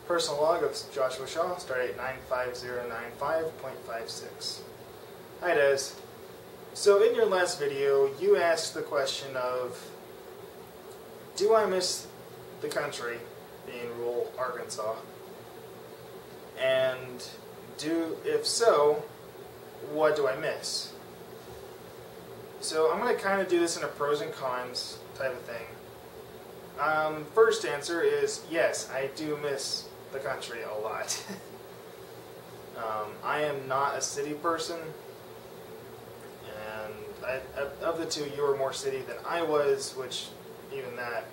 Personal log of Joshua Shaw, stardate 95095.56. Hi Des. So in your last video, you asked the question of, do I miss the country, being rural Arkansas? And if so, what do I miss? So I'm going to kind of do this in a pros and cons type of thing. First answer is yes, I do miss the country a lot. I am not a city person, and of the two, you were more city than I was, which even that,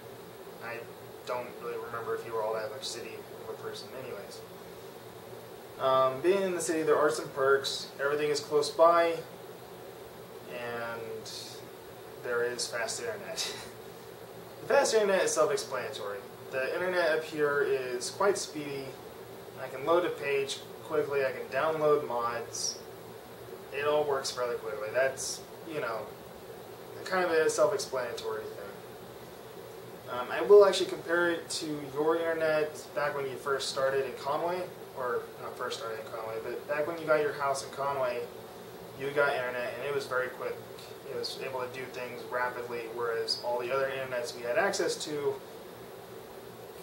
I don't really remember if you were all that much city of a person anyways. Being in the city, there are some perks. Everything is close by, and there is fast internet. The fast internet is self-explanatory. The internet up here is quite speedy. I can load a page quickly, I can download mods. It all works fairly quickly. That's, you know, kind of a self-explanatory thing. I will actually compare it to your internet back when you first started in Conway, or not first started in Conway, but back when you got your house in Conway, you got internet and it was very quick. It was able to do things rapidly, whereas all the other internets we had access to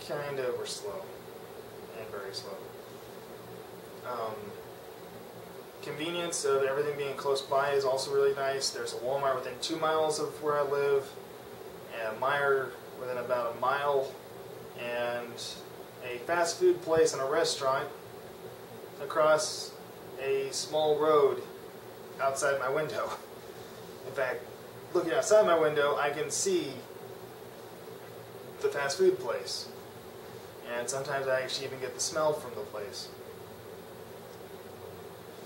kind of were slow, and very slow. Convenience of everything being close by is also really nice. There's a Walmart within 2 miles of where I live, and a Meijer within about a mile, and a fast food place and a restaurant across a small road outside my window. In fact, looking outside my window, I can see the fast food place. And sometimes I actually even get the smell from the place.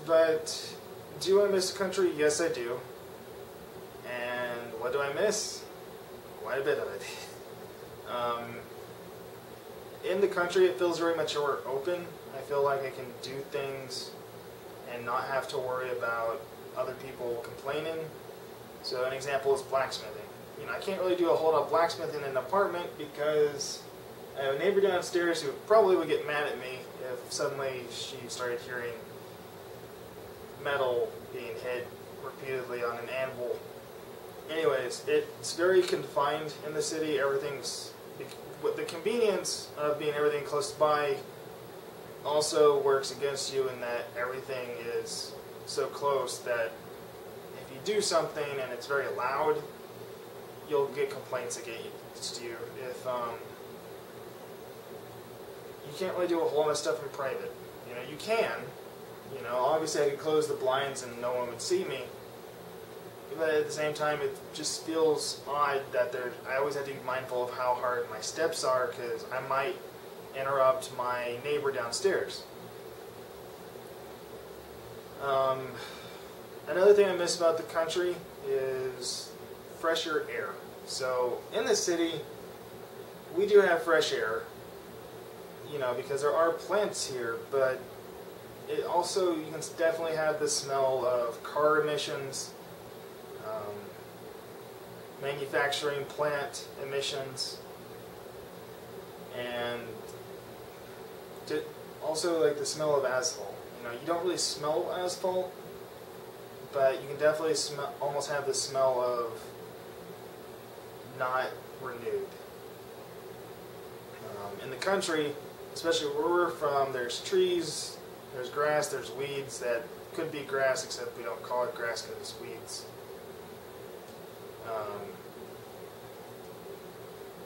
But do I miss the country? Yes, I do. And what do I miss? Quite a bit of it. In the country, it feels very much more open. I feel like I can do things and not have to worry about other people complaining. So an example is blacksmithing. You know, I can't really do a whole lot of blacksmithing in an apartment because I have a neighbor downstairs who probably would get mad at me if suddenly she started hearing metal being hit repeatedly on an anvil. Anyways, it's very confined in the city. Everything's, with the convenience of being everything close by also works against you in that everything is so close that if you do something and it's very loud, you'll get complaints against you. If you can't really do a whole lot of stuff in private. You know, you can. You know, obviously I could close the blinds and no one would see me. But at the same time, it just feels odd that I always have to be mindful of how hard my steps are because I might interrupt my neighbor downstairs. Another thing I miss about the country is fresher air. So in the city, we do have fresh air, you know, because there are plants here, but it also, you can definitely have the smell of car emissions, manufacturing plant emissions, and also like the smell of asphalt. You know, you don't really smell asphalt, but you can definitely almost have the smell of not renewed. In the country, especially where we're from, there's trees, there's grass, there's weeds that could be grass, except we don't call it grass because it's weeds.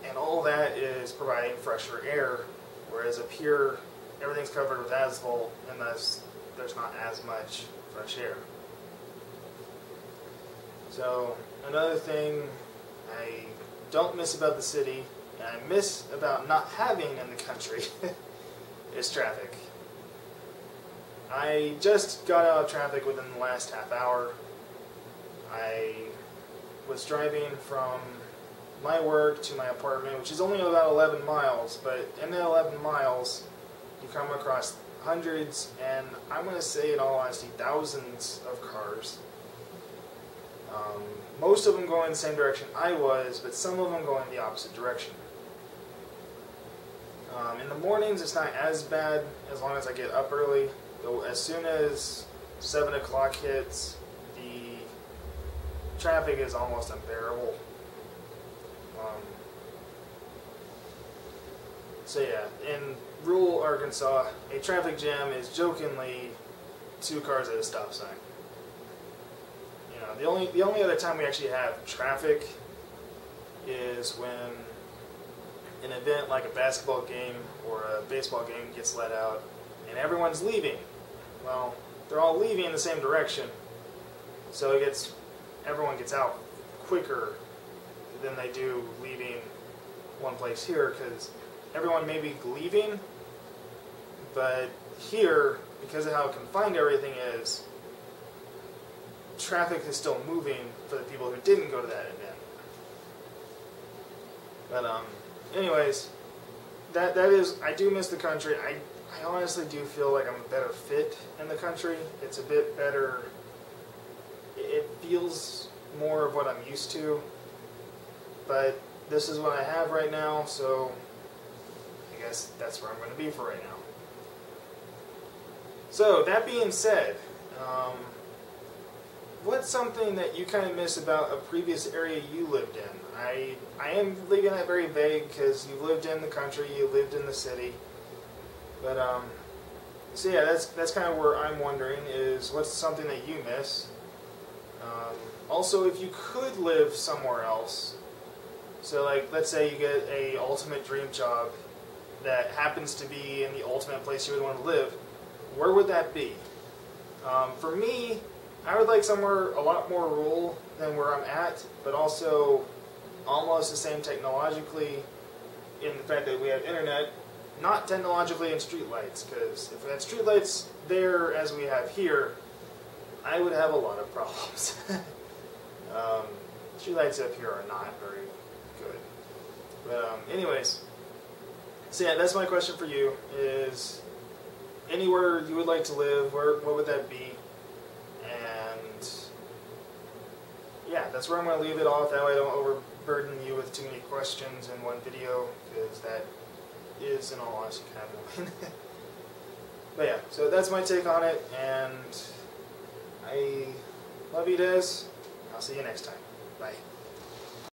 And all that is providing fresher air, whereas up here, everything's covered with asphalt, and thus there's not as much fresh air. So, another thing I don't miss about the city, and I miss about not having in the country, is traffic. I just got out of traffic within the last half hour. I was driving from my work to my apartment, which is only about 11 miles, but in the 11 miles, you come across hundreds, and I'm going to say in all honesty, thousands of cars. Most of them going the same direction I was, but some of them going the opposite direction. In the mornings, it's not as bad as long as I get up early. Though as soon as 7 o'clock hits, the traffic is almost unbearable. So yeah, in rural Arkansas, a traffic jam is jokingly 2 cars at a stop sign. You know, the only other time we actually have traffic is when an event like a basketball game or a baseball game gets let out and everyone's leaving. Well, they're all leaving in the same direction, so everyone gets out quicker than they do leaving one place here, because everyone may be leaving, but here, because of how confined everything is, traffic is still moving for the people who didn't go to that event. But anyways, that is, I do miss the country. I honestly do feel like I'm a better fit in the country. It's a bit better. It feels more of what I'm used to. But this is what I have right now, so I guess that's where I'm going to be for right now. So, that being said, what's something that you kind of miss about a previous area you lived in? I am leaving that very vague because you lived in the country, you lived in the city. But, so yeah, that's kind of where I'm wondering is what's something that you miss? Also, if you could live somewhere else, so like, let's say you get a ultimate dream job that happens to be in the ultimate place you would want to live, where would that be? For me, I would like somewhere a lot more rural than where I'm at, but also almost the same technologically in the fact that we have internet, not technologically in streetlights, because if we had streetlights there as we have here, I would have a lot of problems. Streetlights up here are not very good. But anyways, so yeah, that's my question for you, is anywhere you would like to live, what would that be? And yeah, that's where I'm going to leave it off. That way I don't overburden you with too many questions in one video, because that is, in all honesty, kind of annoying. But yeah, so that's my take on it, and I love you, Des. I'll see you next time. Bye.